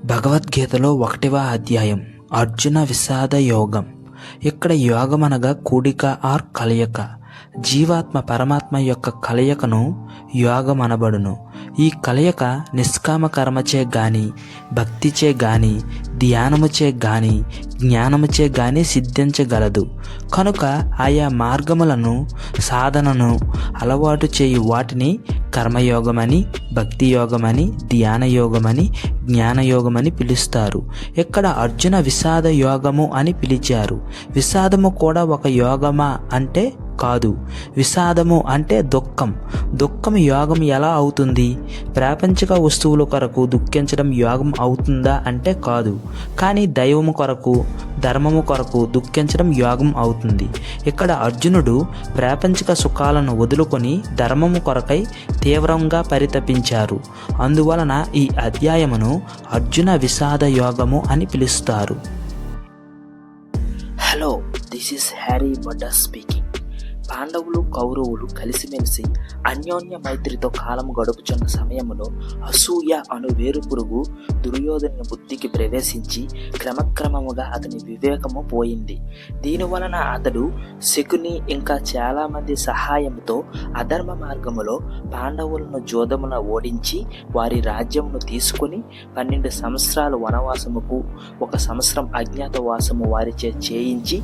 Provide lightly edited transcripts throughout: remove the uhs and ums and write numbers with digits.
భగవద్గీతలో 1వ అధ్యాయం అర్జున విషాద యోగం. ఇక్కడ యోగం అనగా కూడిక ఆర్ కలయిక. జీవాత్మ పరమాత్మ యొక్క కలయికను యోగం అనబడును. ఈ కలయిక నిష్కామ కర్మచే గాని, భక్తిచే గాని, ధ్యానముచే గాని, జ్ఞానముచే గాని సిద్ధించగలదు. కనుక ఆయా మార్గములను సాధనను అలవాటు చేయు వాటిని కర్మయోగమని, భక్తి యోగమని, ధ్యాన యోగమని, జ్ఞానయోగమని పిలుస్తారు. ఇక్కడ అర్జున విషాద యోగము అని పిలిచారు. విషాదము కూడా ఒక యోగమా అంటే కాదు. విషాదము అంటే దుఃఖం. దుఃఖం యోగం ఎలా అవుతుంది? ప్రాపంచిక వస్తువుల కొరకు దుఃఖించడం యోగం అవుతుందా అంటే కాదు. కానీ దైవము కొరకు, ధర్మము కొరకు దుఃఖించడం యోగం అవుతుంది. ఇక్కడ అర్జునుడు ప్రాపంచిక సుఖాలను వదులుకొని ధర్మము కొరకై తీవ్రంగా పరితపించారు. అందువలన ఈ అధ్యాయమును అర్జున విషాద యోగము అని పిలుస్తారు. Hello, this is Harry butter speaking. పాండవులు కౌరవులు కలిసిమెలిసి అన్యోన్య మైత్రితో కాలం గడుపుచున్న సమయంలో అసూయ అను వేరు పురుగు దుర్యోధను బుద్ధికి ప్రవేశించి క్రమక్రమముగా అతని వివేకము పోయింది. దీనివలన అతడు శకుని ఇంకా చాలామంది సహాయంతో అధర్మ మార్గములో పాండవులను జోదమున ఓడించి వారి రాజ్యమును తీసుకుని 12 సంవత్సరాలు వనవాసముకు 1 సంవత్సరం అజ్ఞాతవాసము వారిచే చేయించి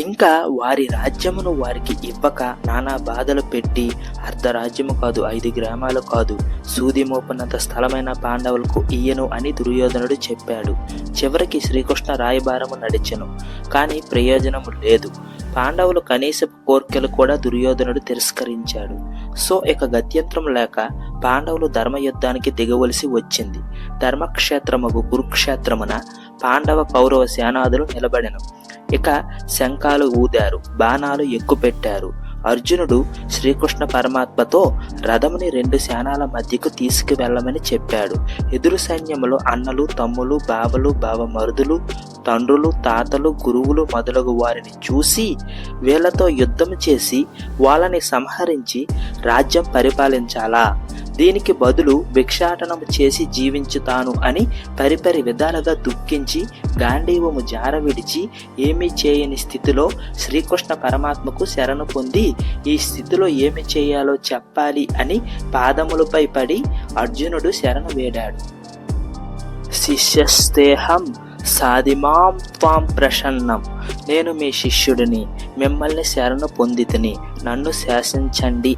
ఇంకా వారి రాజ్యమును వారికి ఇవ్వక నానా బాధలు పెట్టి అర్ధరాజ్యము కాదు, 5 గ్రామాలు కాదు, సూది మోపనంత స్థలమైన పాండవులకు ఇయ్యను అని దుర్యోధనుడు చెప్పాడు. చివరికి శ్రీకృష్ణ రాయబారము నడిచెను, కానీ ప్రయోజనము లేదు. పాండవులు కనీసపు కోర్కెలు కూడా దుర్యోధనుడు తిరస్కరించాడు. సో ఇక గత్యంతరం లేక పాండవులు ధర్మయుద్ధానికి దిగవలసి వచ్చింది. ధర్మక్షేత్రముగు కురుక్షేత్రమున పాండవ కౌరవ సేనాదులు నిలబడెను. ఇక శంఖాలు ఊదారు, బాణాలు ఎక్కుపెట్టారు. అర్జునుడు శ్రీకృష్ణ పరమాత్మతో రథముని 2 సేనాల మధ్యకు తీసుకువెళ్ళమని చెప్పాడు. ఎదురు సైన్యములో అన్నలు, తమ్ములు, బావలు, బావమరుదులు, తండ్రులు, తాతలు, గురువులు మొదలగు వారిని చూసి వీళ్లతో యుద్ధం చేసి వాళ్ళని సంహరించి రాజ్యం పరిపాలించాలా? దీనికి బదులు భిక్షాటనము చేసి జీవించుతాను అని పరిపరి విధాలుగా దుఃఖించి గాంధీవము జార విడిచి ఏమీ చేయని స్థితిలో శ్రీకృష్ణ పరమాత్మకు శరణు పొంది ఈ స్థితిలో ఏమి చేయాలో చెప్పాలి అని పాదములపై పడి అర్జునుడు శరణు వేడాడు. శిష్యస్తేహం సాధిమాం త్వాం ప్రసన్నం. నేను మీ శిష్యుడిని, మిమ్మల్ని శరణు పొందితిని, నన్ను శాసించండి.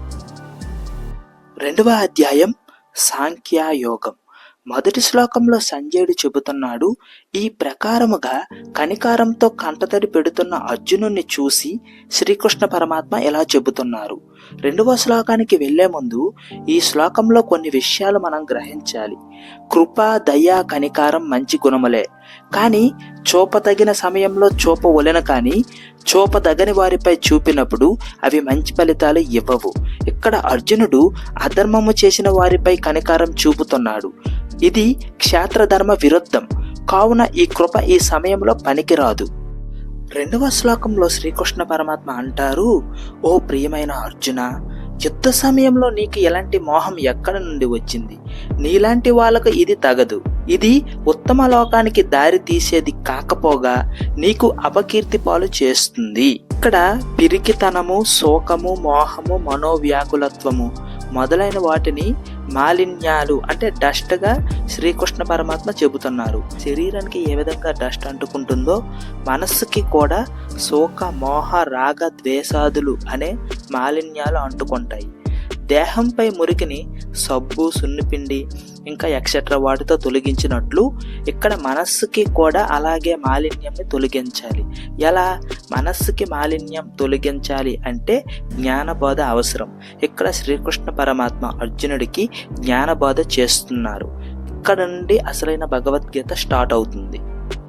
2వ అధ్యాయం సాంఖ్యయోగం. మొదటి శ్లోకంలో సంజయుడు చెబుతున్నాడు, ఈ ప్రకారముగా కనికారంతో కంటతడి పెడుతున్న అర్జునుణ్ణి చూసి శ్రీకృష్ణ పరమాత్మ ఎలా చెబుతున్నారు. 2వ శ్లోకానికి వెళ్లే ముందు ఈ శ్లోకంలో కొన్ని విషయాలు మనం గ్రహించాలి. కృప, దయ, కనికారం మంచి గుణములే, కానీ చూపతగిన సమయంలో చూపవలెను, కానీ చూపదగని వారిపై చూపినప్పుడు అవి మంచి ఫలితాలు ఇవ్వవు. ఇక్కడ అర్జునుడు అధర్మము చేసిన వారిపై కనికారం చూపుతున్నాడు. ఇది క్షేత్రధర్మ విరుద్ధం. కావున ఈ కృప ఈ సమయంలో పనికిరాదు. 2వ శ్లోకంలో శ్రీకృష్ణ పరమాత్మ అంటారు, ఓ ప్రియమైన అర్జున, యుద్ధ సమయంలో నీకు ఎలాంటి మోహం ఎక్కడ నుండి వచ్చింది? నీలాంటి వాళ్ళకు ఇది తగదు. ఇది ఉత్తమ లోకానికి దారి తీసేది కాకపోగా నీకు అపకీర్తి పాలు చేస్తుంది. ఇక్కడ పిరికితనము, శోకము, మోహము, మనోవ్యాకులత్వము మొదలైన వాటిని మాలిన్యాలు అంటే డస్ట్గా శ్రీకృష్ణ పరమాత్మ చెబుతున్నారు. శరీరానికి ఏ విధంగా డస్ట్ అంటుకుంటుందో మనస్సుకి కూడా శోక, మోహ, రాగ, ద్వేషాదులు అనే మాలిన్యాలు అంటుకుంటాయి. దేహంపై మురికిని సబ్బు, సున్నిపిండి ఇంకా ఎక్సెట్రా వాటితో తొలగించినట్లు ఇక్కడ మనస్సుకి కూడా అలాగే మాలిన్యంని తొలగించాలి. ఎలా మనస్సుకి మాలిన్యం తొలగించాలి అంటే జ్ఞానబోధ అవసరం. ఇక్కడ శ్రీకృష్ణ పరమాత్మ అర్జునుడికి జ్ఞానబోధ చేస్తున్నారు. ఇక్కడ నుండి అసలైన భగవద్గీత స్టార్ట్ అవుతుంది.